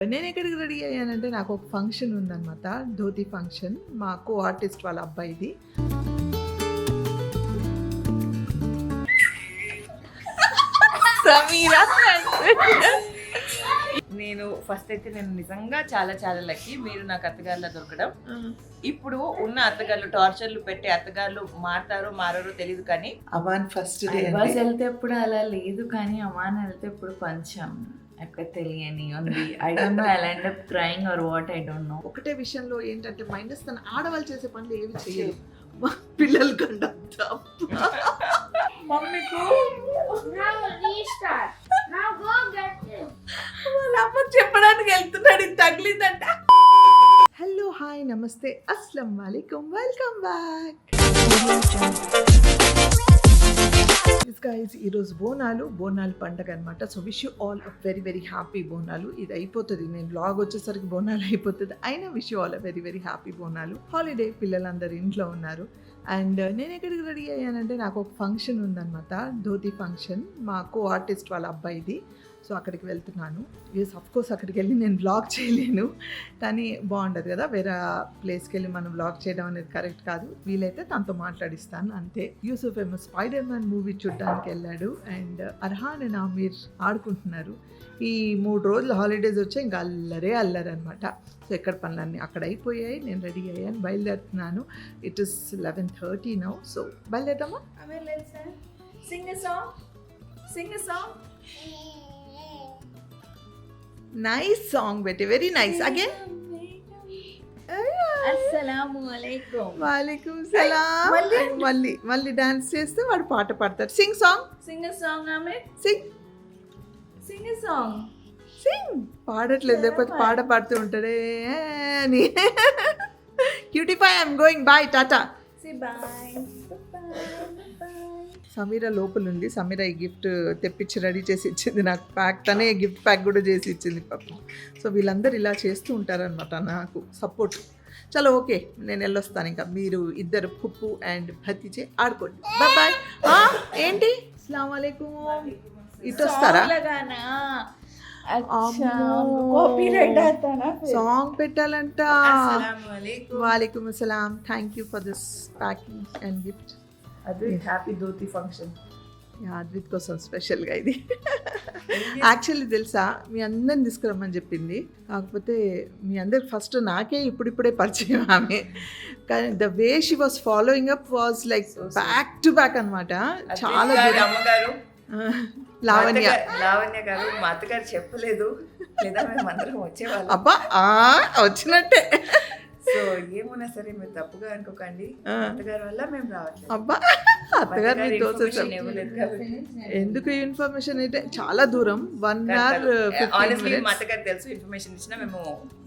నేను ఎక్కడికి రెడీ అయ్యానంటే నాకు ఒక ఫంక్షన్ ఉందన్నమాట, ధోతి ఫంక్షన్, మా కో ఆర్టిస్ట్ వాళ్ళ అబ్బాయిది. నేను ఫస్ట్ అయితే నేను నిజంగా చాలా చాలా లక్కీ మీరు నాకు అత్తగారులా దొరకడం. ఇప్పుడు ఉన్న అత్తగారులు టార్చర్లు పెట్టే అత్తగారులు మారతారో మారో తెలియదు, కానీ అవాన్ ఫస్ట్ డే వెళ్తే ఎప్పుడు అలా లేదు, కానీ అమాన్ వెళ్తే ఇప్పుడు కొంచెం ఎక్కడ తెలియని ఉంది. I don't know I end up crying or what, I don't know. ఒకటే విషయంలో ఏంటంటే మైనస్, తన ఆడవాళ్ళు చేసే పనులు ఏమి చేయరు, పిల్లలు కంటే మమ్మీకు వాళ్ళ అమ్మకి చెప్పడానికి వెళ్తున్నాడు, ఇది తగిలిందంట. హలో, హాయ్, నమస్తే, అస్సలం వాలేకుమ్, వెల్కమ్ బ్యాక్. గైస్, ఈరోజు బోనాలు పండగ అనమాట. So wish you all a very very happy Bonalu. ఇది అయిపోతుంది, నేను బ్లాగ్ వచ్చేసరికి బోనాలు అయిపోతుంది, అయినా wish you all a very very happy Bonalu. Holiday, పిల్లలందరూ ఇంట్లో ఉన్నారు. అండ్ నేను ఎక్కడికి రెడీ అయ్యానంటే నాకు ఒక ఫంక్షన్ ఉందన్నమాట, ధోతి ఫంక్షన్, మా కో ఆర్టిస్ట్ వాళ్ళ అబ్బాయిది. సో అక్కడికి వెళ్తున్నాను. ఎస్, అఫ్కోర్స్ అక్కడికి వెళ్ళి నేను బ్లాగ్ చేయలేను, కానీ బాగుండదు కదా వేరే ప్లేస్కి వెళ్ళి మనం బ్లాగ్ చేయడం అనేది కరెక్ట్ కాదు. వీలైతే తనతో మాట్లాడిస్తాను అంతే. యూసుఫ్ ఏమో స్పైడర్ మ్యాన్ మూవీ చూడడానికి వెళ్ళాడు, అండ్ అర్హాన్ అండ్ ఆమీర్ ఆడుకుంటున్నారు. ఈ 3 రోజులు హాలిడేస్ వచ్చాయి, ఇంకా అల్లరనమాట. సో ఎక్కడ పనులన్నీ అక్కడ అయిపోయాయి, నేను రెడీ అయ్యాను, బయలుదేరుతున్నాను. It is 11:30 now. సో బయలుదేరదామా? నైస్ సాంగ్ బెట్టి, వెరీ నైస్. అగైన్ అస్సలాము అలైకుం. వాలేకుం సలాం. మళ్ళీ డాన్స్ చేస్తే వాడు పాట పాడతాడు. సింగ్ సాంగ్ ఆమె సింగ్ పాడట్లేదు, లేకపోతే పాడుతూ ఉంటాడే అని. Cutie pie, I'm going, bye, tata. Sameera లోపల ఉంది. సమీర ఈ గిఫ్ట్ తెప్పించి రెడీ చేసి ఇచ్చింది నాకు, ప్యాక్, తనే గిఫ్ట్ ప్యాక్ కూడా చేసి ఇచ్చింది పాపం. సో వీళ్ళందరూ ఇలా చేస్తూ ఉంటారనమాట నాకు సపోర్ట్. చలో ఓకే, నేను వెళ్ళొస్తాను. ఇంకా మీరు ఇద్దరు పుప్పు అండ్ భతిచే ఆడుకోండి. బాయ్. ఏంటి అస్సలాము అలైకుం, ఇటు వస్తారా? సాంగ్ పెట్టాలంట. వాలేకుం అస్సలాం. Thank you for this packing and gift. Happy dhoti function Advith కోసం స్పెషల్గా ఇది. యాక్చువల్లీ తెలుసా, మీ అందరిని తీసుకురమ్మని చెప్పింది, కాకపోతే మీ అందరికి ఫస్ట్ నాకే ఇప్పుడిప్పుడే పరిచయం ఆమె. కానీ the way she was following up was like back to back అనమాట. చాలా అమ్మగారు లావణ్య గారు, మా అత్తగారు చెప్పలేదు, లేదా మేము అందరం వచ్చేవాళ్ళం. అబ్బా వచ్చినట్టే. సో ఏమున్నా సరే మీరు తప్పుగా అనుకోకండి, అత్తగారి వల్ల మేము రావట్లేదు. అబ్బా, అత్తగారు ఎందుకు ఇన్ఫర్మేషన్ అయితే చాలా దూరం, 1 hour 15 minutes. మా అత్తగారు తెలుసు, ఇన్ఫర్మేషన్ ఇచ్చినా మేము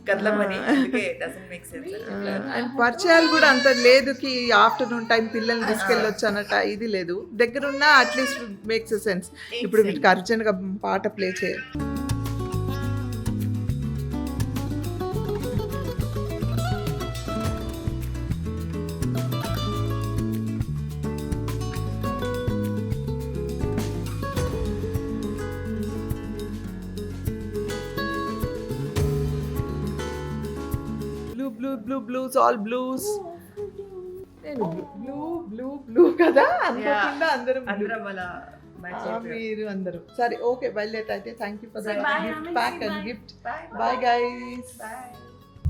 కదలమని, అందుకే డజంట్ మేక్ సెన్స్. అండ్ పరిచయాలు కూడా అంత లేదు కి ఆఫ్టర్నూన్ టైం పిల్లల్ని తీసుకెళ్ళొచ్చు అన్నట్టు ఇది లేదు. దగ్గరున్నా అట్లీస్ట్ మేక్స్ సెన్స్. ఇప్పుడు వీటికి అర్జెంట్గా పాట ప్లే చేయాలి. Blues all blues. నేను బ్లూ కదా అనుకోకుండా అందరం మీరు అందరూ. సరే ఓకే, బయలుదేట అయితే. Thank you for the gift pack and gift. Bye guys.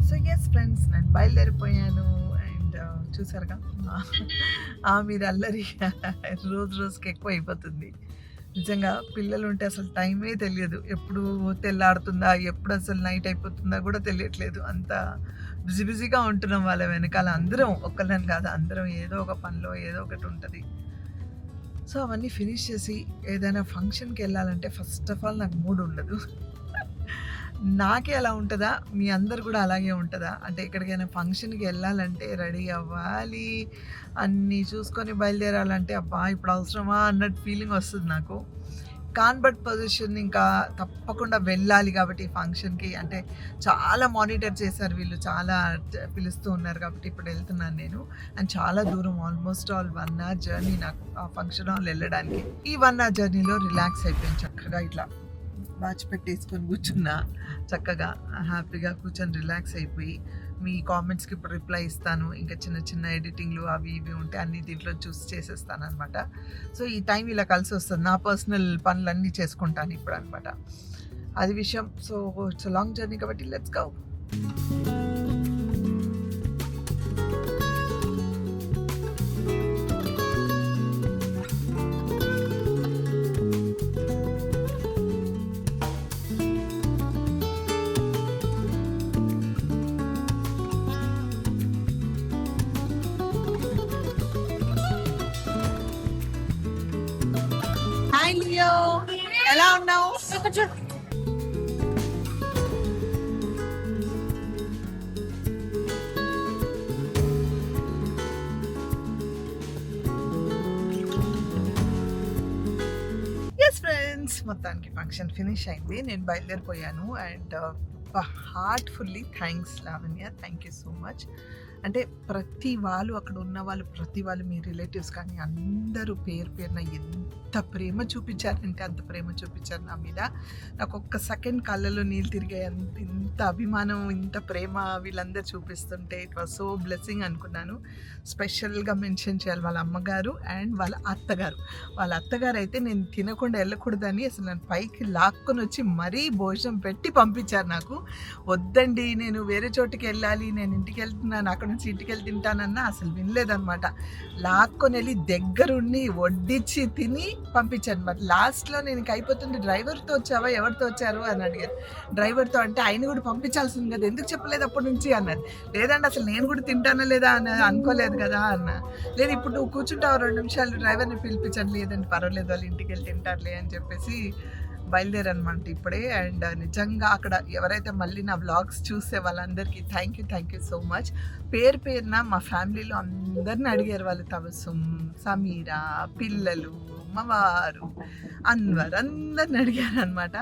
So yes friends, నేను బయలుదేరిపోయాను. అండ్ చూసారుగా మీరు అల్లరి రోజుకి ఎక్కువ అయిపోతుంది. నిజంగా పిల్లలు ఉంటే అసలు టైమే తెలియదు, ఎప్పుడు తెల్లాడుతుందా, ఎప్పుడు అసలు నైట్ అయిపోతుందా కూడా తెలియట్లేదు. అంత బిజీగా ఉంటున్నాం వాళ్ళ వెనకాల. అందరం, ఒక్కళ్ళని కాదు, అందరం ఏదో ఒక పనిలో ఏదో ఒకటి ఉంటుంది. సో అవన్నీ ఫినిష్ చేసి ఏదైనా ఫంక్షన్కి వెళ్ళాలంటే ఫస్ట్ ఆఫ్ ఆల్ నాకు మూడ్ ఉండదు. నాకే అలా ఉంటుందా, మీ అందరు కూడా అలాగే ఉంటుందా? అంటే ఎక్కడికైనా ఫంక్షన్కి వెళ్ళాలంటే రెడీ అవ్వాలి, అన్నీ చూసుకొని బయలుదేరాలంటే అబ్బా ఇప్పుడు అవసరమా అన్నట్టు ఫీలింగ్ వస్తుంది నాకు. కాన్బట్ పొజిషన్ ఇంకా తప్పకుండా వెళ్ళాలి కాబట్టి ఫంక్షన్కి. అంటే చాలా మానిటర్ చేశారు వీళ్ళు, చాలా పిలుస్తూ ఉన్నారు కాబట్టి ఇప్పుడు వెళ్తున్నాను నేను. అండ్ చాలా దూరం, ఆల్మోస్ట్ ఆల్ 1 hour జర్నీ నాకు ఆ ఫంక్షన్ హాల్ వెళ్ళడానికి. ఈ 1 hour జర్నీలో రిలాక్స్ అయిపోయింది చక్కగా. ఇట్లా వాచ్ పెట్టేసుకొని కూర్చున్నా చక్కగా హ్యాపీగా కూర్చొని రిలాక్స్ అయిపోయి మీ కామెంట్స్కి ఇప్పుడు రిప్లై ఇస్తాను. ఇంకా చిన్న చిన్న ఎడిటింగ్లు అవి ఇవి ఉంటే అన్ని దీంట్లో చూసి చేసేస్తాను అనమాట. సో ఈ టైం ఇలా కలిసి వస్తుంది, నా పర్సనల్ పనులన్నీ చేసుకుంటాను ఇప్పుడు అనమాట. అది విషయం. సో ఇట్స్ లాంగ్ జర్నీ కాబట్టి లెట్స్ గో. హాయ్ లియో, ఎలా ఉన్నావు? ఎస్ ఫ్రెండ్స్, మొత్తానికి ఫంక్షన్ ఫినిష్ అయింది. నేను బయలుదేరిపోయాను and heartfully thanks Lavanya, thank you so much. అంటే ప్రతి వాళ్ళు అక్కడ ఉన్న వాళ్ళు, ప్రతి వాళ్ళు మీ రిలేటివ్స్ కానీ అందరూ పేరు పేరున ఎంత ప్రేమ చూపించారంటే అంత ప్రేమ చూపించారు నా మీద. నాకు ఒక్క సెకండ్ కళ్ళలో నీళ్ళు తిరిగాయి. ఇంత అభిమానం, ఇంత ప్రేమ వీళ్ళందరూ చూపిస్తుంటే ఇట్ వాజ్ సో బ్లెస్సింగ్ అనుకున్నాను. స్పెషల్గా మెన్షన్ చేయాలి వాళ్ళ అమ్మగారు అండ్ వాళ్ళ అత్తగారు. వాళ్ళ అత్తగారు అయితే నేను తినకుండా వెళ్ళకూడదని అసలు నన్ను పైకి లాక్కొని వచ్చి మరీ భోజనం పెట్టి పంపించారు. నాకు వద్దండి, నేను వేరే చోటుకి వెళ్ళాలి, నేను ఇంటికి వెళ్తున్నాను, అక్కడ నుంచి ఇంటికి వెళ్ళి తింటానన్నా అసలు వినలేదన్నమాట. లాక్కొని వెళ్ళి దగ్గరుండి వడ్డించి తిని పంపించాను అనమాట. లాస్ట్లో నేను ఇంక అయిపోతుంది, డ్రైవర్తో వచ్చావా, ఎవరితో వచ్చారు అని అడిగారు. డ్రైవర్తో అంటే ఆయన కూడా పంపించాల్సింది కదా, ఎందుకు చెప్పలేదు అప్పటి నుంచి అన్నారు. లేదండి అసలు నేను కూడా తింటానా లేదా అని అనుకోలేదు కదా అన్న. లేదు ఇప్పుడు నువ్వు కూర్చుంటావు 2 నిమిషాలు, డ్రైవర్ని పిలిపించాను. లేదండి పర్వాలేదు, వాళ్ళు ఇంటికి వెళ్ళి తింటారులే అని చెప్పేసి బయలుదేరనమాట ఇప్పుడే. అండ్ నిజంగా అక్కడ ఎవరైతే మళ్ళీ నా వ్లాగ్స్ చూసే వాళ్ళందరికీ థ్యాంక్ యూ సో మచ్. పేరు పేరున మా ఫ్యామిలీలో అందరిని అడిగారు వాళ్ళు. తబస్సుం, సమీరా, పిల్లలు, మా వారు, అన్వర్ అందరిని అడిగారు అనమాట.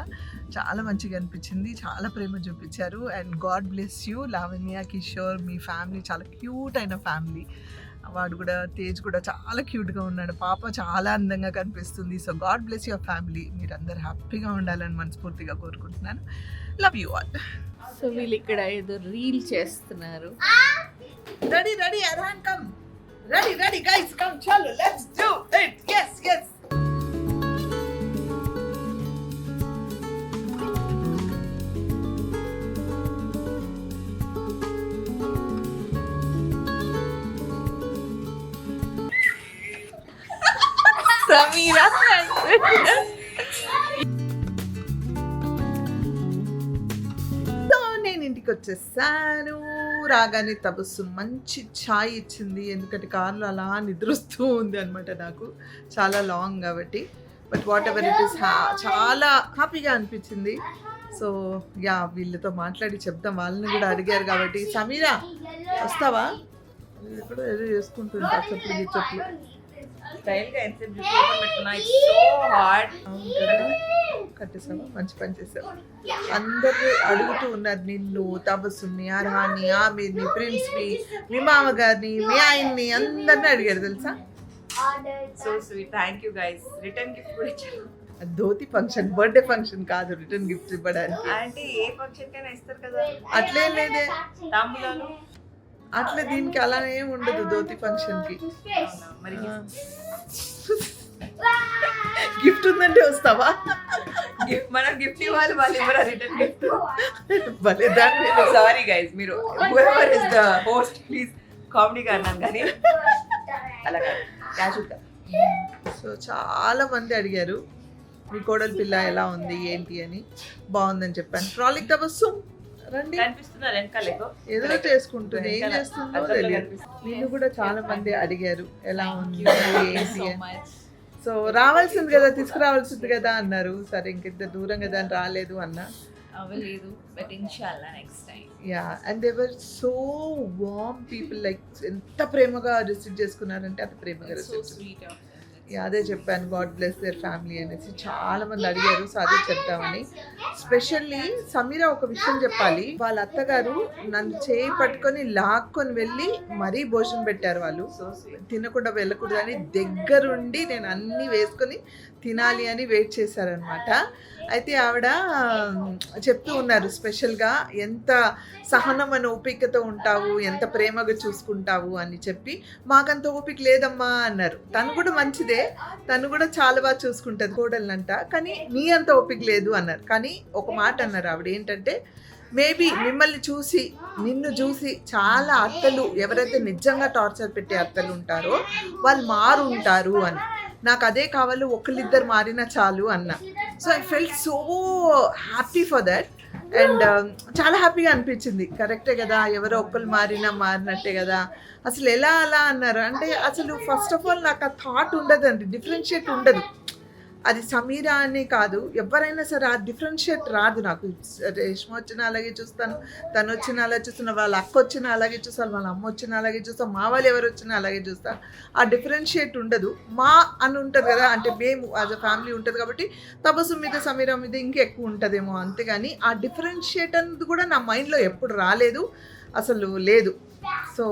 చాలా మంచిగా అనిపించింది, చాలా ప్రేమ చూపించారు. And God bless you Lavanya, Kishore, me family చాలా క్యూట్ అయిన ఫ్యామిలీ. వాడు కూడా, తేజ్ కూడా చాలా క్యూట్గా ఉన్నాడు. పాప చాలా అందంగా కనిపిస్తుంది. So God bless your family. మీరందరూ హ్యాపీగా ఉండాలని మనస్ఫూర్తిగా కోరుకుంటున్నాను. Love you all. సో వీళ్ళు ఇక్కడ ఏదో రీల్ చేస్తున్నారు. Ready Arhaan come. Ready guys come, చలో let's do it. yes Sameera నేను ఇంటికి వచ్చేసాను. రాగానే తబస్సు మంచి ఛాయ్ ఇచ్చింది, ఎందుకంటే కార్లో అలా నిద్రొస్తూ ఉంది అనమాట నాకు, చాలా లాంగ్ కాబట్టి. But what ever it is, చాలా హ్యాపీగా అనిపించింది. సో యా, వీళ్ళతో మాట్లాడి చెప్దాం, వాళ్ళని కూడా అడిగారు కాబట్టి. సమీరా వస్తావా? ఎక్కడో ఏదో చేసుకుంటుంటా, చెప్పులు స్టైల్గా ఎంతసేపు పెట్టుకున్నా, ఇట్స్ సో హార్డ్. కట్టేసావా? మంచి పని చేసావు. అందరూ అడుగుతూ ఉన్నారు నిన్ను, తబస్సుని, అర్హాన్ని, ఆమెని, ప్రిన్స్ని, మీ మామగారిని, మీ ఆయన్ని, అందరినీ అడిగారు తెలుసా. So sweet, thank you guys. Return gift కూడా ఇచ్చారు. ధోతి ఫంక్షన్, బర్త్డే ఫంక్షన్ కాదు రిటర్న్ గిఫ్ట్ ఇవ్వడానికి. అంటే ఏ ఫంక్షన్ కైనా ఇస్తారు కదా, అట్లేం లేదే, తాంబూలాలు అట్లా దీనికి అలానే ఉండదు. ధోతి ఫంక్షన్ కి మరి గిఫ్ట్ ఉందంటే వస్తావా? మనం గిఫ్ట్ ఇవ్వాలి, వాళ్ళు ఇవ్వరా రిటర్న్ గిఫ్ట్. భలే దాన్ని. సారీ గైస్, మీరు whoever is the host please కామెడీగా అన్నాను కానీ అలా కాదు, క్యాజువల్గా. సో చాలా మంది అడిగారు మీ కోడలి పిల్ల ఎలా ఉంది ఏంటి అని. బాగుందని చెప్పాను. ట్రాలిక్ తబస్సు రండి, కనిపిస్తున్నారు వెనకాలేకో ఏదో చేసుకుంటుంది, ఏం చేస్తుందో తెలియదు. నేను కూడా చాలా మంది అడిగారు ఎలా ఉంది ఏంటి అని. సో రావాల్సింది కదా, తీసుకురావాల్సింది కదా అన్నారు. సరే ఇంకింత దూరం కదా అని రాలేదు అన్నా. అవ్వలేదు, బట్ ఇన్షాల్లా next time. Yeah, and they were so warm people. Like ఎంత ప్రేమగా రిసీవ్ చేసుకున్నారంటే అంత ప్రేమగా రిసీవ్. అదే చెప్పాను, గాడ్ బ్లెస్ దేర్ ఫ్యామిలీ అనేసి. చాలా మంది అడిగారు, సో అదే చెప్తామని. స్పెషల్లీ సమీరా ఒక విషయం చెప్పాలి, వాళ్ళ అత్తగారు నన్ను చేయి పట్టుకొని లాక్కొని వెళ్ళి మరీ భోజనం పెట్టారు. వాళ్ళు తినకుండా వెళ్ళకూడదని దగ్గరుండి నేను అన్నీ వేసుకొని తినాలి అని వెయిట్ చేశారనమాట. అయితే ఆవిడ చెప్తూ ఉన్నారు స్పెషల్గా ఎంత సహనమైన ఓపికతో ఉంటావు, ఎంత ప్రేమగా చూసుకుంటావు అని చెప్పి. మాకంత ఓపిక లేదమ్మా అన్నారు. తను కూడా మంచిదే, తను కూడా చాలా బాగా చూసుకుంటుంది కోడళ్ళంట, కానీ నీ అంత ఓపిక లేదు అన్నారు. కానీ ఒక మాట అన్నారు ఆవిడ, ఏంటంటే మేబీ మిమ్మల్ని చూసి నిన్ను చూసి చాలా అత్తలు ఎవరైతే నిజంగా టార్చర్ పెట్టే అత్తలు ఉంటారో వాళ్ళు మారు ఉంటారు అని. నాకు అదే కావాలి, ఒకళ్ళిద్దరు మారినా చాలు అన్న. So I felt so happy for that. And చాలా హ్యాపీగా అనిపించింది. కరెక్టే కదా, ఎవరో ఒక్కరు మారినట్టే కదా. అసలు ఎలా అలా అన్నారు అంటే, అసలు ఫస్ట్ ఆఫ్ ఆల్ నాకు ఆ థాట్ ఉండదండి, డిఫరెన్షియేట్ ఉండదు. అది సమీరా అని కాదు, ఎవరైనా సరే ఆ డిఫరెన్షియేట్ రాదు నాకు. రేష్మ వచ్చినా అలాగే చూస్తాను, తను వచ్చినా అలాగే చూస్తాను, వాళ్ళ అక్క వచ్చినా అలాగే చూస్తాను, వాళ్ళ అమ్మ వచ్చినా అలాగే చూస్తాను, మా వాళ్ళు ఎవరు వచ్చినా అలాగే చూస్తాను. ఆ డిఫరెన్షియేట్ ఉండదు. మా అని ఉంటుంది కదా, అంటే మేము యాజ్ అ ఫ్యామిలీ ఉంటుంది కాబట్టి తపస్సు మీద సమీరా మీద ఇంకెక్కువ ఉంటుందేమో, అంతేగాని ఆ డిఫరెన్షియేట్ అనేది కూడా నా మైండ్లో ఎప్పుడు రాలేదు, అసలు లేదు. సో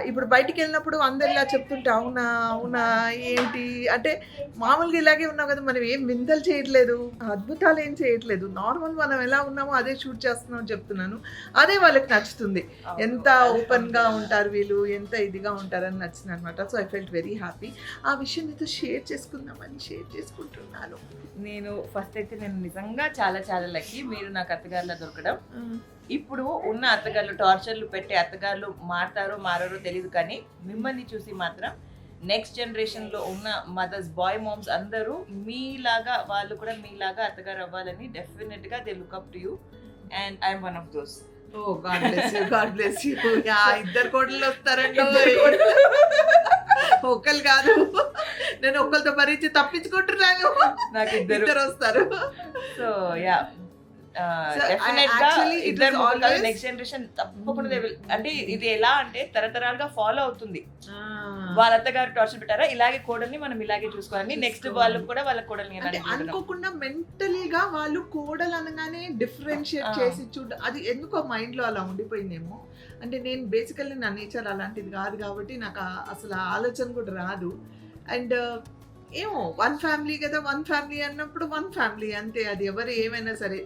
ఇప్పుడు బయటికి వెళ్ళినప్పుడు అందరు ఇలా చెప్తుంటే అవునా అవునా ఏంటి అంటే, మామూలుగా ఇలాగే ఉన్నాం కదా, మనం ఏం వింతలు చేయట్లేదు, అద్భుతాలు ఏం చేయట్లేదు, నార్మల్ మనం ఎలా ఉన్నామో అదే షూట్ చేస్తున్నాం చెప్తున్నాను. అదే వాళ్ళకి నచ్చుతుంది, ఎంత ఓపెన్గా ఉంటారు వీళ్ళు, ఎంత ఇదిగా ఉంటారని నచ్చింది అనమాట. So I felt very happy. ఆ విషయం మీతో షేర్ చేసుకుందామని షేర్ చేసుకుంటున్నాను. నేను ఫస్ట్ అయితే నేను నిజంగా చాలా చాలా లక్కీ మీరు నాకు అత్తగారిలా దొరకడం. ఇప్పుడు ఉన్న అత్తగారులు టార్చర్లు పెట్టే అత్తగారులు మారతారో మారో తెలియదు, కానీ మిమ్మల్ని చూసి మాత్రం నెక్స్ట్ జనరేషన్లో ఉన్న మదర్స్, బాయ్ మామ్స్ అందరూ మీలాగా, వాళ్ళు కూడా మీలాగా అత్తగారు అవ్వాలని డెఫినెట్గా they look up to you and I'm one of those. Oh God bless you, God bless you. ఇద్దరు కోడళ్ళు వస్తారండి, ఒక్కరు కాదు. నేను ఒక్కరితో భరించి తప్పించుకుంటున్నాను, నాకు ఇద్దరు వస్తారు. సో యా, నెక్స్ట్ జనరేషన్ తప్పకుండా అంటే ఇది ఎలా అంటే తరతరాలుగా ఫాలో అవుతుంది. వాళ్ళ అత్తగారు టార్చర్ పెట్టారా, ఇలాగే కోడల్ని మనం ఇలాగే చూసుకోవాలని నెక్స్ట్ వాళ్ళు కూడా వాళ్ళ కోడల్ని అనుకోకుండా మెంటలీగా వాళ్ళు కోడలు అనగానే డిఫరెన్షియేట్ చేసి చూడ, అది ఎందుకో మైండ్ లో అలా ఉండిపోయిందేమో. అంటే నేను బేసికల్లీ నా నేచర్ అలాంటిది కాదు కాబట్టి నాకు అసలు ఆలోచన కూడా రాదు. అండ్ ఏమో వన్ ఫ్యామిలీ కదా, వన్ ఫ్యామిలీ అన్నప్పుడు వన్ ఫ్యామిలీ అంతే, అది ఎవరు ఏమైనా సరే.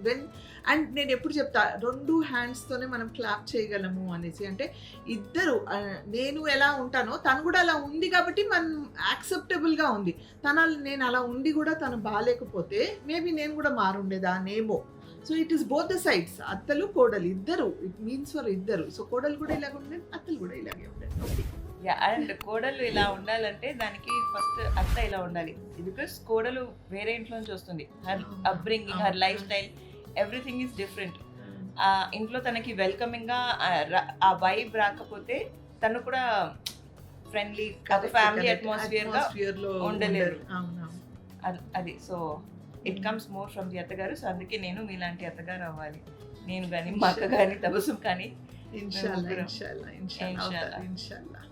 అండ్ నేను ఎప్పుడు చెప్తా, 2 హ్యాండ్స్తోనే మనం క్లాప్ చేయగలము అనేసి. అంటే ఇద్దరు, నేను ఎలా ఉంటానో తను కూడా అలా ఉంది కాబట్టి మనం యాక్సెప్టబుల్గా ఉంది. నేను అలా ఉండి కూడా తను బాగాలేకపోతే మేబీ నేను కూడా మారుండేదానేమో. So it is both the sides, అత్తలు కోడలు ఇద్దరు, ఇట్ మీన్స్ ఫర్ ఇద్దరు. సో కోడలు కూడా ఇలాగే ఉండేది, అత్తలు కూడా ఇలాగే ఉండేది. ఓకే. అండ్ కోడలు ఇలా ఉండాలంటే దానికి ఫస్ట్ అత్త ఇలా ఉండాలి. బికాస్ కోడలు వేరే ఇంట్లో నుంచి వస్తుంది, her upbringing, her life style, everything is different. ఆ ఇంట్లో తనకి వెల్కమింగ్గా ఆ వైబ్ రాకపోతే తను కూడా ఫ్రెండ్లీ ఫ్యామిలీ అట్మాస్ఫియర్లో ఉండలేరు. అది so it comes more from the అత్తగారు. సో అందుకే నేను మీలాంటి అత్తగారు అవ్వాలి, నేను కానీ మా అక్క కానీ తబస్సుమ్ కానీ.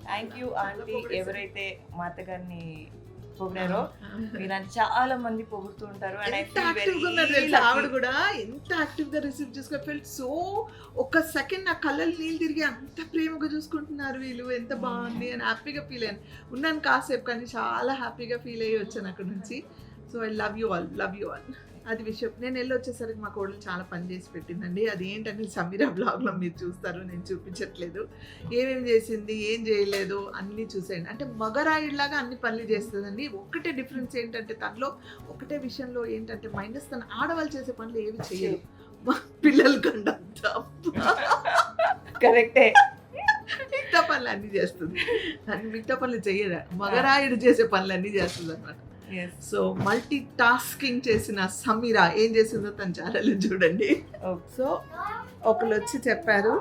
థ్యాంక్ యూ ఆంటీ, ఎవరైతే మా అత్తగారిని పొగిడారో మీలాంటి చాలా మంది పొగుడుతూ ఉంటారు. ఆవిడ కూడా ఎంత యాక్టివ్ గా రిసీవ్ చేసుకో ఫెల్ట్ సో. ఒక సెకండ్ నా కళ్ళలు నీళ్ళు తిరిగి అంత ప్రేమగా చూసుకుంటున్నారు వీళ్ళు, ఎంత బాగుంది అని హ్యాపీగా ఫీల్ అయ్యాను. ఉన్నాను కాసేపు కానీ చాలా హ్యాపీగా ఫీల్ అయ్యి వచ్చాను అక్కడ నుంచి. So I love you all, love you all. అది విషయం. నేను వెళ్ళి వచ్చేసరికి మా కోడలు చాలా పని చేసి పెట్టిందండి. అది ఏంటంటే సమీరా బ్లాగ్లో మీరు చూస్తారు, నేను చూపించట్లేదు. ఏమేమి చేసింది, ఏం చేయలేదు అన్నీ చూసేయండి. అంటే మగరాయిలాగా అన్ని పనులు చేస్తుందండి. ఒక్కటే డిఫరెన్స్ ఏంటంటే తనలో ఒకటే విషయంలో ఏంటంటే మైనస్, తను ఆడవాళ్ళు చేసే పనులు ఏవి చేయదు, మా పిల్లల కంటే కరెక్టే. మిగతా పనులు అన్నీ చేస్తుంది, మిగతా పనులు చేయదు. మగరాయుడు చేసే పనులు అన్నీ చేస్తుంది అన్నమాట. సో మల్టీ టాస్కింగ్ చేసిన సమీరా ఏం చేసిందో తన ఛానల్ చూడండి. సో ఒకళ్ళు వచ్చి చెప్పారు,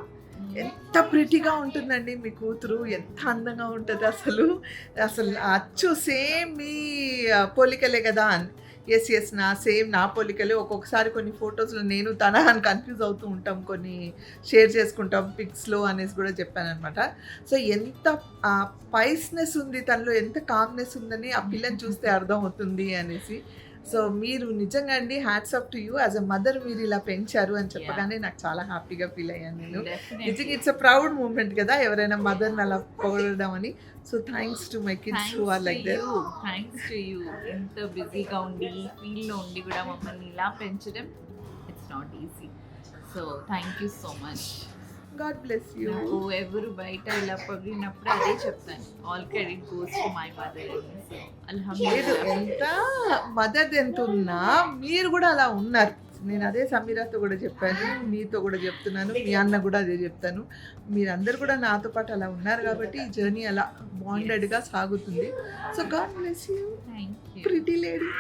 ఎంత ప్రిటీగా ఉంటుందండి మీ కూతురు, ఎంత అందంగా ఉంటుంది అసలు, అసలు అచ్చు సేమ్ మీ పోలికలే కదా అని. ఎస్ నా పోలికలే. ఒక్కొక్కసారి కొన్ని ఫొటోస్లో నేను తన అని కన్ఫ్యూజ్ అవుతూ ఉంటాం, కొన్ని షేర్ చేసుకుంటాం పిక్స్లో అనేసి కూడా చెప్పానమాట. సో ఎంత పైస్నెస్ ఉంది తనలో, ఎంత కామ్నెస్ ఉందని ఆ పిల్లని చూస్తే అర్థం అవుతుంది అనేసి. సో మీరు నిజంగా అండి hats off to you as a mother మీరు ఇలా పెంచారు అని చెప్పగానే నాకు చాలా హ్యాపీగా ఫీల్ అయ్యాను నేను. నిజంగా ఇట్స్ అ ప్రౌడ్ మూమెంట్ కదా ఎవరైనా మదర్ని అలా పొగడడం అని. So thanks to my kids who are like that. Thanks to you. ఎంత బిజీగా ఉండి ఫీల్డ్లో ఉండి కూడా మమ్మల్ని ఇలా పెంచడం it's not easy. So thank you so much. God bless you. ఎవరు బయట ఇలా పొగిడినప్పుడు అదే చెప్తాను, all credit goes to my mother. లేదు ఎంత మదర్ ఎంత ఉన్నా మీరు కూడా అలా ఉన్నారు. నేను అదే సమీరాతో కూడా చెప్పాను, మీతో కూడా చెప్తున్నాను, మీ అన్న కూడా అదే చెప్తాను. మీరందరూ కూడా నాతో పాటు అలా ఉన్నారు కాబట్టి ఈ జర్నీ అలా బాండెడ్గా సాగుతుంది. So God bless you pretty lady.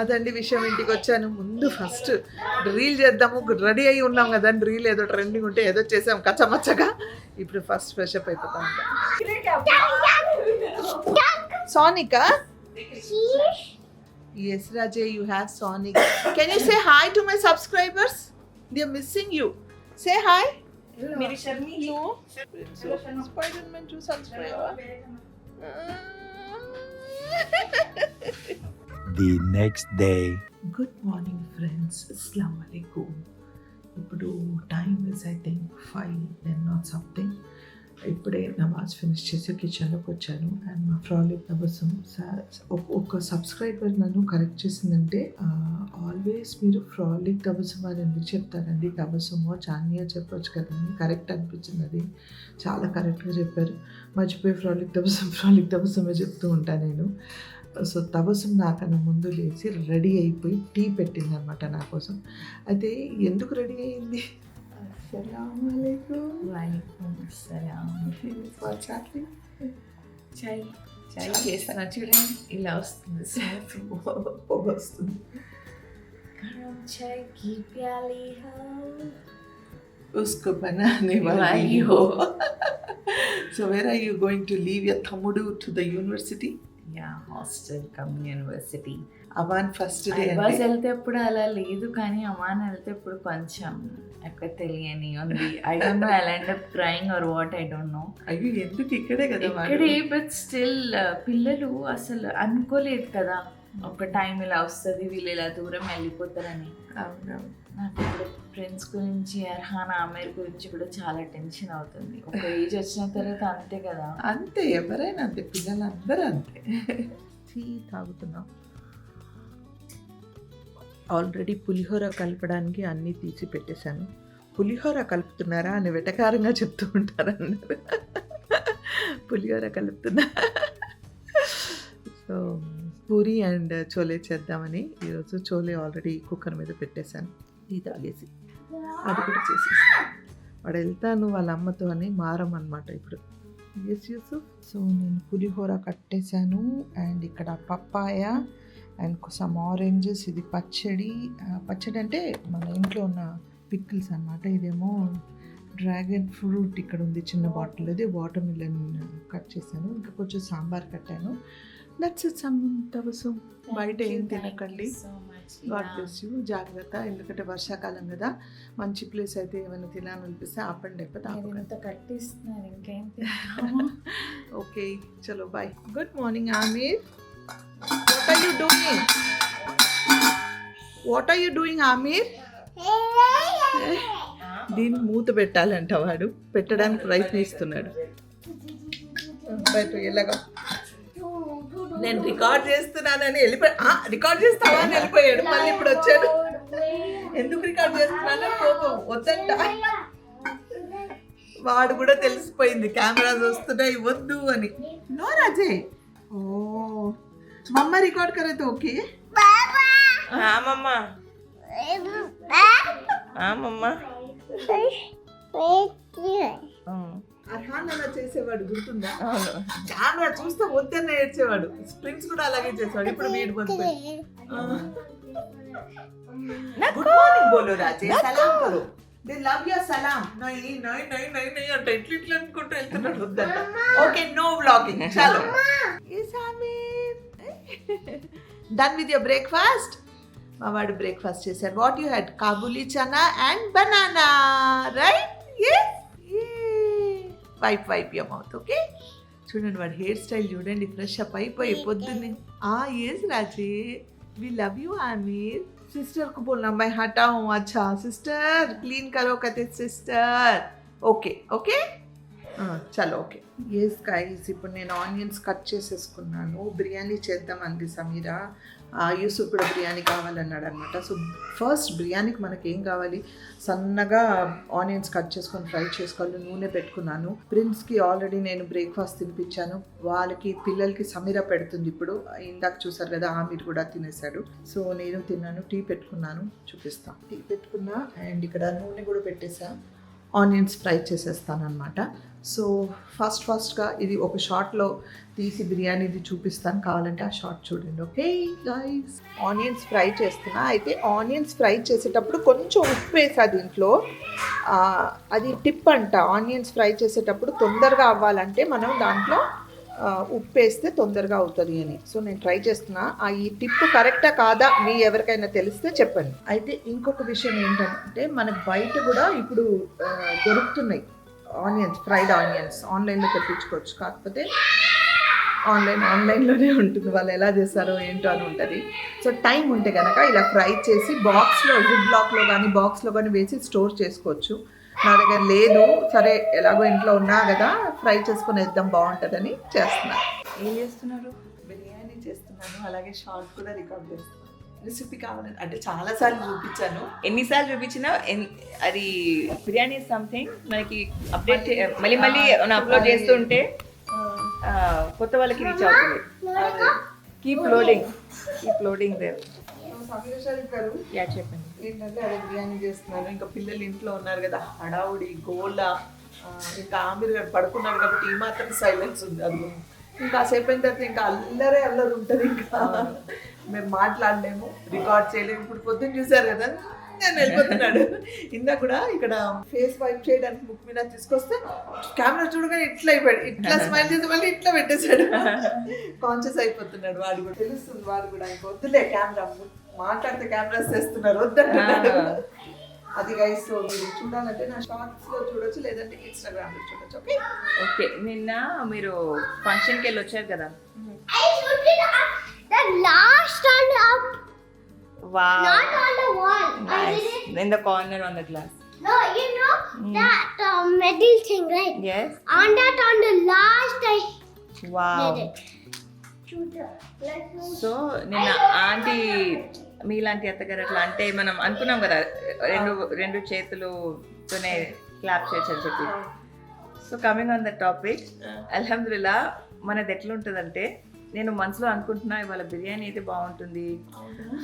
అదండి విషయం. ఇంటికి వచ్చాను, ముందు ఫస్ట్ రీల్ చేద్దాము, రెడీ అయ్యి ఉన్నాం కదా, రీల్ ఏదో ట్రెండింగ్ ఉంటే ఏదో చేసాం కచ్చమచ్చగా. ఇప్పుడు ఫస్ట్ ఫ్రెష్ అప్ అయిపోతాం. Sonika? Yes, Rajay, you have Sonic. Can you say hi to my subscribers? They are missing you. Say hi. मेरी शर्मी No. Spider-Man 2 subscriber. The next day. Good morning, friends. Assalamu alaikum. ఇప్పుడు time is I think 5 or something. ఇప్పుడే నమాజ్ finish చేసి కిచెన్లోకి వచ్చాను. And మా frolic Tabassum ఒక subscriber నన్ను correct చేసిందంటే, ఆల్వేస్ మీరు ఫ్రాలిక్ తబస్సుమ్ అని ఎందుకు చెప్తారండి, తబస్సుమో చానియా చెప్పొచ్చు కదా అని. కరెక్ట్ అనిపించింది, అది చాలా కరెక్ట్గా చెప్పారు. మర్చిపోయి ఫ్రాలిక్ తబస్సుమే చెప్తూ ఉంటాను నేను. సో తబస్సుమ్ నాకన్నా ముందు లేచి రెడీ అయిపోయి టీ పెట్టింది అనమాట నా కోసం. అయితే ఎందుకు రెడీ అయ్యింది? చాయ్ చేస్తున్నా చూడండి, ఇలా వస్తుంది, పొగ వస్తుంది. చాయ్ కి ప్యాలి హో उसको बनाने वाली हो. So where are you going to leave your thammudu to the university? Yeah, hostel come university. అవాన్ first day bus వెళ్తే ఎప్పుడు అలా లేదు, కానీ అమాన్ వెళ్తే ఇప్పుడు కొంచెం ఎక్కడ తెలియని ఉంది. I don't know, I end up crying or what, I don't know. అయ్యో ఎందుకు ఇక్కడే కదా ఇక్కడే, బట్ స్టిల్ పిల్లలు అసలు అనుకోలేదు కదా ఒక టైం ఇలా వస్తుంది, వీళ్ళు ఇలా దూరం వెళ్ళిపోతారని. అవునవును. నాకు ఇప్పుడు ఫ్రెండ్స్ గురించి, అర్హాన్ ఆమెర్ గురించి కూడా చాలా టెన్షన్ అవుతుంది. ఒక ఏజ్ వచ్చిన తర్వాత అంతే కదా. అంతే, ఎవరైనా అంతే, పిల్లలందరూ అంతే. టీ తాగుతున్నాం. ఆల్రెడీ పులిహోర కలపడానికి అన్నీ తీసి పెట్టేశాను. పులిహోర కలుపుతున్నారా అని వెటకారంగా చెప్తూ ఉంటారు అందరు. పులిహోర కలుపుతున్నా. సో పూరి అండ్ చోలే చేద్దామని ఈరోజు చోలే ఆల్రెడీ కుక్కర్ మీద పెట్టేశాను. టీ తాగేసి అది కూడా చేసేసాను. వాడు వెళ్తాను వాళ్ళ అమ్మతో అని మారం అనమాట ఇప్పుడు. ఎస్ యూసుఫ్. సో నేను పులిహోర కట్టేశాను. అండ్ ఇక్కడ పప్పాయ అండ్ సమ్ ఆరెంజెస్. ఇది పచ్చడి. పచ్చడి అంటే మన ఇంట్లో ఉన్న పిక్కిల్స్ అనమాట. ఇదేమో డ్రాగన్ ఫ్రూట్ ఇక్కడ ఉంది చిన్న బాటిల్, అది వాటర్ మిలన్ కట్ చేశాను. ఇంకా కొంచెం సాంబార్ కట్టాను. That's it. తబస్సుమ్. బయట ఏం తినకండి. God bless you. జాగ్రత్త, ఎందుకంటే వర్షాకాలం కదా. మంచి ప్లేస్ అయితే ఏమైనా తినాలనిపిస్తే ఆపండి, లేకపోతే కట్టిస్తున్నారు ఇంకేం. ఓకే, చలో bye. Good morning Aamir. What are you doing? What are you doing Aamir? దీన్ని మూత పెట్టాలంట, వాడు పెట్టడానికి ప్రయత్నిస్తున్నాడు. బయట ఎలాగా నేను రికార్డ్ చేస్తున్నానని రికార్డ్ చేస్తావా అని వెళ్ళిపోయాడు. మళ్ళీ ఇప్పుడు వచ్చాడు. ఎందుకు రికార్డ్ చేస్తున్నానని కోపం. వద్దంట. వాడు కూడా తెలిసిపోయింది కెమెరాస్ వస్తున్నాయి వద్దు అని. నో రాజయ్. ఓ మమ్మ రికార్డ్ करे तो ओके. हाँ मम्मा. हाँ मम्मा. అర్హాన్ అలా చేసేవాడు, గుర్తుందా? కెమెరా చూస్తే వద్దన్న ఏడ్చేవాడు. స్ప్రింగ్స్ కూడా అలాగే చేసేవాడు. ఇప్పుడు వీడు గుడ్ మార్నింగ్ బోలో రాజే, సలాం కరో. దే లవ్ యువర్ సలాం. నై నై నై నై నై అంటే ఇట్లా అనుకుంటూ వెళ్తున్నాడు. వద్దంట. Okay, no vlogging. చలో. yes Aamir. Done with your breakfast? మా వాడు బ్రేక్ఫాస్ట్ చేశారు. What you had? Kabuli chana and banana, right? yes. Wipe your mouth, okay? చూడండి వాడి హెయిర్ స్టైల్ చూడండి, ఫ్రెష్ అప్ అయిపోయి పొద్దున్నే. Yes Raji, we love you Aamir. Sister को बोलना मैं हटा हूँ. अच्छा सिस्टर क्लीन करो कहते सिस्टर. ఓకే ఓకే చలో ఓకే. ఎస్ గైస్, ఇప్పుడు నేను ఆనియన్స్ కట్ చేసేసుకున్నాను. బిర్యానీ చేద్దాం అంది సమీరా. యూసుఫ్ కూడా బిర్యానీ కావాలన్నాడు అనమాట. సో ఫస్ట్ బిర్యానీకి మనకి ఏం కావాలి, సన్నగా ఆనియన్స్ కట్ చేసుకొని ఫ్రై చేసుకోవాలి. నూనె పెట్టుకున్నాను. ప్రిన్స్కి ఆల్రెడీ నేను బ్రేక్ఫాస్ట్ తినిపించాను. వాళ్ళకి పిల్లలకి సమీరా పెడుతుంది ఇప్పుడు. ఇందాక చూసారు కదా, ఆమిర్ కూడా తినేసాడు. సో నేను తిన్నాను. టీ పెట్టుకున్నాను, చూపిస్తాను. టీ పెట్టుకున్నా అండ్ ఇక్కడ నూనె కూడా పెట్టేసా. ఆనియన్స్ ఫ్రై చేసేస్తాను అనమాట. సో ఫస్ట్గా ఇది ఒక షార్ట్లో తీసి బిర్యానీది చూపిస్తాను, కావాలంటే ఆ షార్ట్ చూడండి. ఓకే గైస్, ఆనియన్స్ ఫ్రై చేస్తున్నా. అయితే ఆనియన్స్ ఫ్రై చేసేటప్పుడు కొంచెం ఉప్పు వేసా దీంట్లో. అది టిప్ అంట, ఆనియన్స్ ఫ్రై చేసేటప్పుడు తొందరగా అవ్వాలంటే మనం దాంట్లో ఉప్పు వేస్తే తొందరగా అవుతుంది అని. సో నేను ట్రై చేస్తున్నా. ఈ టిప్ కరెక్టా కాదా మీ ఎవరికైనా తెలిస్తే చెప్పండి. అయితే ఇంకొక విషయం ఏంటంటే, మనకు బయట కూడా ఇప్పుడు దొరుకుతున్నాయి ఆనియన్స్, ఫ్రైడ్ ఆనియన్స్. ఆన్లైన్లో తెప్పించుకోవచ్చు. కాకపోతే ఆన్లైన్లోనే ఉంటుంది, వాళ్ళు ఎలా చేస్తారో ఏంటో అని ఉంటుంది. సో టైం ఉంటే కనుక ఇలా ఫ్రై చేసి బాక్స్లో, జిప్ బ్లాక్లో కానీ బాక్స్లో కానీ వేసి స్టోర్ చేసుకోవచ్చు. నా దగ్గర లేదు, సరే ఎలాగో ఇంట్లో ఉన్నా కదా, ఫ్రై చేసుకొని వేద్దాం బాగుంటుందని చేస్తున్నాను. ఏం చేస్తున్నారు? బిర్యానీ చేస్తున్నాను, అలాగే షార్ట్ కూడా రికార్డ్ చేస్తున్నాను. రెసిపీ కావాలని అంటే చాలాసార్లు చూపించాను. ఎన్నిసార్లు చూపించినా అది బిర్యానీ సంథింగ్ మనకి అప్డేట్ మళ్ళీ మనం అప్లోడ్ చేస్తుంటే కొత్త వాళ్ళకి రీచ్ అవుతుంది. Keep loading there. Sameera Sharif గారు చెప్పండి. ఏంటంటే అదే బిర్యానీ చేస్తున్నాను. ఇంకా పిల్లలు ఇంట్లో ఉన్నారు కదా, హడావుడి గోల. ఇంకా ఆమిర్ గారు పడుకున్నారు కాబట్టి ఈ మాత్రం సైలెన్స్ ఉంది. అది ఇంకా సేపు అయిన తర్వాత ఇంకా అల్లరి ఉంటుంది. ఇంకా మేము మాట్లాడలేము, రికార్డ్ చేయలేము. ఇప్పుడు పొద్దున్న చూసారు కదా, నేను వెళ్ళిపోతున్నాడు. ఇందాక కూడా ఇక్కడ ఫేస్ వైప్ చేయడానికి ముక్కు మీద తీసుకొస్తే కెమెరా చూడగానే ఇట్లా అయిపోయాడు. ఇట్లా స్మైల్ చేసి మళ్ళీ ఇట్లా పెట్టేశాడు. కాన్షియస్ అయిపోతున్నాడు వాడు కూడా, తెలుస్తుంది వాడు కూడా. ఇంకా వద్దులే కెమెరా, మాట్లాడితే కెమెరాస్ చేస్తున్నారు వద్దంటున్నాడు. అది గైస్, సో మీరు చూడాలంటే నా షార్ట్స్లో చూడొచ్చు, లేదంటే ఇన్స్టాగ్రామ్లో చూడొచ్చు. Okay okay. నిన్న మీరు ఫంక్షన్కి వెళ్ళి వచ్చారు కదా. The last one up. Wow. Not on the wall. I Nice. did it. In the corner on the glass. No, you know that metal thing, right? Yes. On that, on the last, I Wow. did it. Let's move. So నిన్న aunty మీలాంటి అత్తగారు అట్లా అంటే మనం అనుకున్నాం కదా, రెండు చేతులతోనే క్లాప్ చేయొచ్చు అని చెప్పి. So coming on the topic, అల్హమ్దులిల్లా మనది ఎట్లుంటుందంటే, నేను మనసులో అనుకుంటున్నా ఇవాళ బిర్యానీ అయితే బాగుంటుంది,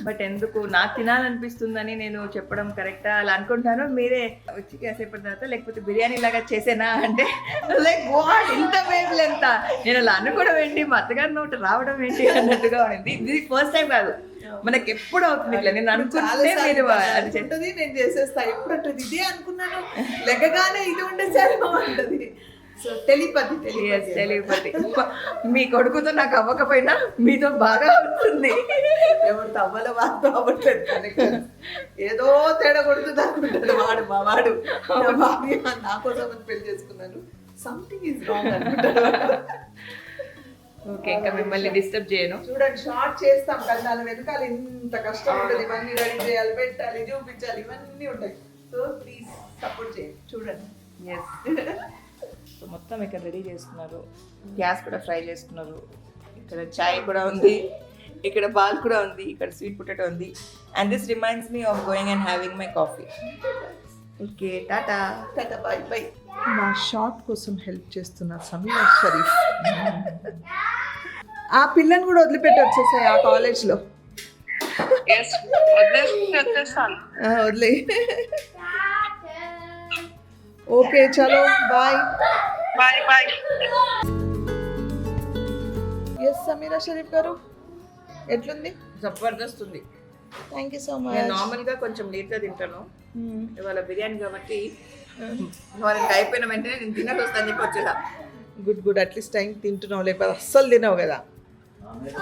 బట్ ఎందుకు నాకు తినాలనిపిస్తుందని నేను చెప్పడం కరెక్టా అలా అనుకుంటున్నాను. మీరే వచ్చి కాసేపటి తర్వాత లేకపోతే బిర్యానీ లాగా చేసేనా అంటే లైక్ వాట్, ఇంత వేపులు ఎంత, నేను అలా అనుకోవడం ఏంటి, మా అత్తగారి నోటి రావడం ఏంటి అన్నట్టుగా ఉంది. ఇది ఫస్ట్ టైం కాదు, మనకి ఎప్పుడు అవుతుంది ఇట్లా. నేను అనుకుంటే మీరు అది చెప్తుంది, నేను చేసేస్తా. ఎప్పుడు ఉంటుంది ఇదే అనుకున్నాను, లెక్కగానే ఇది ఉండేసారు అంటది. So telepathy. మీ కొడుకుతో నాకు అవ్వకపోయినా మీతో బాగా అవుతుంది. ఎవరితో అవ్వాలో వాడితో అవ్వట్లేదు కనెక్షన్. ఏదో తేడా కొడుతుంది అనుకుంటాడు వాడు, మా వాడు. నా కోసం పెళ్లి చేసుకున్నాను, సంథింగ్ ఈజ్ రాంగ్ అనుకుంటాడు. ఓకే, ఇంకా మిమ్మల్ని డిస్టర్బ్ చేయను. చూడండి, షార్ట్ చేస్తాం కానీ దాని వెనకాల ఇంత కష్టం ఉంటుంది. ఇవన్నీ రెడీ చేయాలి, పెట్టాలి, చూపించాలి, ఇవన్నీ ఉంటాయి. సో ప్లీజ్ సపోర్ట్ చేయండి. చూడండి. ఎస్. సో మొత్తం ఇక్కడ రెడీ చేసుకున్నారు, గ్యాస్ కూడా ఫ్రై చేసుకున్నారు, ఇక్కడ చాయ్ కూడా ఉంది, ఇక్కడ పాల్ కూడా ఉంది, ఇక్కడ స్వీట్ పొటాటో ఉంది. And this reminds me of going and having my coffee. Okay, Tata. Tata, by by. నా షార్ట్ కోసం హెల్ప్ చేస్తున్న సమీరా షరీఫ్. ఆ పిల్లని కూడా వదిలిపెట్టి వచ్చేసాయి ఆ కాలేజ్లో. వదిలే. ఓకే చలో, bye bye. Yes Sameera Sharif గారు, ఎట్లుంది? జబర్దస్త్ ఉంది. థ్యాంక్ యూ సో నేను మచ్. నార్మల్గా కొంచెం లేట్గా తింటాను, ఇవాళ బిర్యానీ కాబట్టి వాళ్ళకి అయిపోయిన వెంటనే నేను తినక వస్తాను చెప్పి వచ్చేసా. గుడ్, అట్లీస్ట్ టైం తింటున్నావు, లేకపోతే అస్సలు తినవు కదా.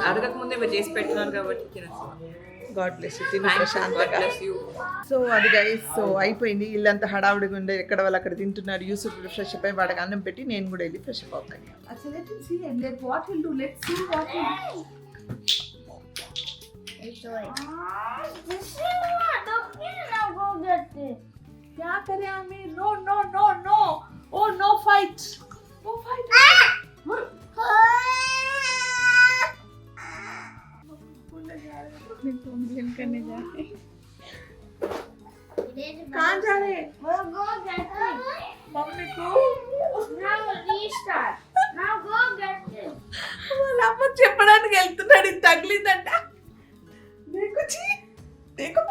అడగక ముందే మీరు చేసి పెట్టున్నారు కాబట్టి తినేస్తాను. God bless you. తిని ప్రశాంతంగా. సో అది గైస్, సో అయిపోయింది. ఇల్లంతా హడావుడిగా ఉండే, ఎక్కడ వాళ్ళు అక్కడ తింటున్నారు. యూసుఫ్ ఫ్రెష్ అప్ అయి వాడికి అన్నం పెట్టి నేను కూడా వెళ్ళి ఫ్రెష్ అప్ అవుతాను. क्या करे Aamir? No no no no. Oh no fight. No fight. Complain करने जा रहे कहाँ जा रहे? We'll go get it. Mummy को Now restart. Now go get it. వాళ్ళ అమ్మ చెప్పడానికి వెళ్తున్నాడు. ఇది తగిలిందంట. देखो जी, देखो.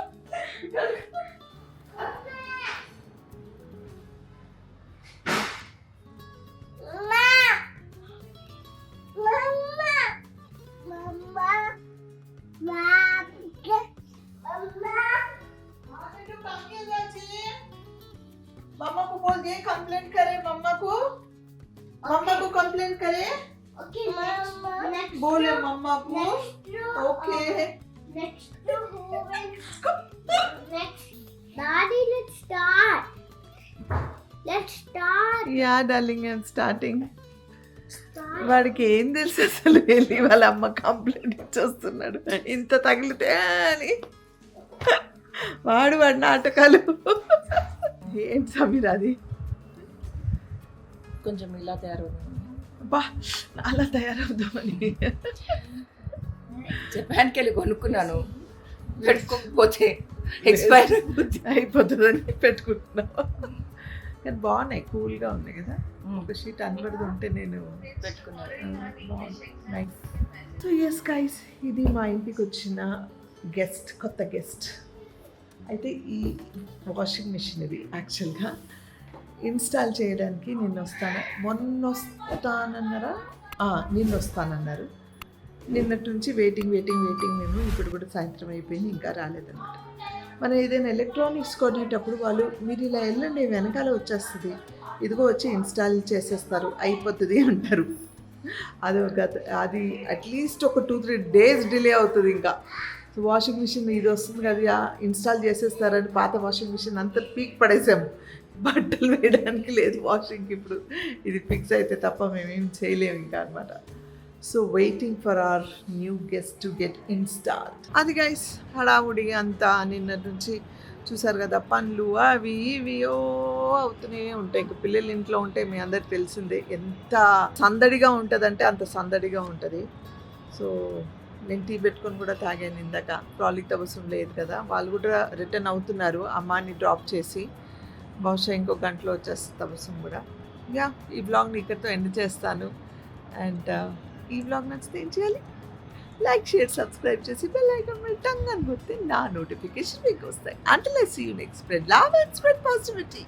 मम्मा को बोल दे कंप्लेंट करे. मम्मा को कंप्लेंट करे. Okay, next. बोले मम्मा को. Okay. Next to who will next. Daddy, let's start. Let's start. Yeah darling, I'm starting. Start. వాడికి ఏం తెలుసు అసలు, వెళ్ళి వాళ్ళ అమ్మ కంప్లైంట్ ఇచ్చేస్తున్నాడు ఇంత తగిలితే అని. వాడు నాటకాలు. ఏంటి సమీర్ అది? కొంచెం ఇలా తయారవుతుంది. బా, అలా తయారవుదామని జపాన్కి వెళ్ళి కొనుక్కున్నాను, పెట్టుకోకపోతే ఎక్స్పైర్ అయిపోతుందని పెట్టుకుంటున్నావు. కానీ బాగున్నాయి, కూల్గా ఉన్నాయి కదా. ఒక షీట్ అన్వర్ది ఉంటే నేను పెట్టుకున్నాను. నైస్. సో ఎస్ గైస్, ఇది మా ఇంటికి వచ్చిన గెస్ట్, కొత్త గెస్ట్. అయితే ఈ వాషింగ్ మిషన్ ఇది యాక్చువల్గా ఇన్స్టాల్ చేయడానికి నిన్న వస్తానన్నారు. నిన్నటి నుంచి వెయిటింగ్ మేము. ఇప్పుడు కూడా సాయంత్రం అయిపోయింది, ఇంకా రాలేదన్నమాట. మనం ఏదైనా ఎలక్ట్రానిక్స్ కొనేటప్పుడు వాళ్ళు మీరు ఇలా వెళ్ళండి వెనకాల వచ్చేస్తుంది, ఇదిగో వచ్చి ఇన్స్టాల్ చేసేస్తారు, అయిపోతుంది అంటారు. అది అట్లీస్ట్ ఒక 2-3 days డిలే అవుతుంది. ఇంకా సో వాషింగ్ మిషన్ ఇది వస్తుంది కదా, ఇన్స్టాల్ చేసేస్తారని పాత వాషింగ్ మిషన్ అంతా పీక్ పడేసాము. బట్టలు వేయడానికి లేదు వాషింగ్కి. ఇప్పుడు ఇది ఫిక్స్ అయితే తప్ప మేమేం చేయలేము ఇంకా అనమాట. So waiting for our new guest to get installed. అది గైస్ హడావుడి అంతా నిన్న నుంచి చూసారు కదా, పనులు అవి ఇవి అవుతూనే ఉంటాయి. ఇంకా పిల్లలు ఇంట్లో ఉంటే మీ అందరికి తెలిసిందే ఎంత సందడిగా ఉంటుందంటే అంత సందడిగా ఉంటుంది. సో నేను టీ పెట్టుకొని కూడా తాగాను ఇందాక. ట్రాలీకి అవసరం లేదు కదా, వాళ్ళు కూడా రిటర్న్ అవుతున్నారు అమ్మాని డ్రాప్ చేసి. బహుశా ఇంకో గంటలో వచ్చేస్తుంది అవసరం కూడా. యా, ఈ బ్లాగ్ని ఇక్కడితో ఎండ్ చేస్తాను. అండ్ ఈ బ్లాగ్ నచ్చితే ఏం చేయాలి? లైక్, షేర్, సబ్స్క్రైబ్ చేసి బెల్ ఐకాన్ మీద టంగ్ అని కొడితే నా నోటిఫికేషన్ మీకు వస్తాయి. Until I see you next, spread love and spread positivity.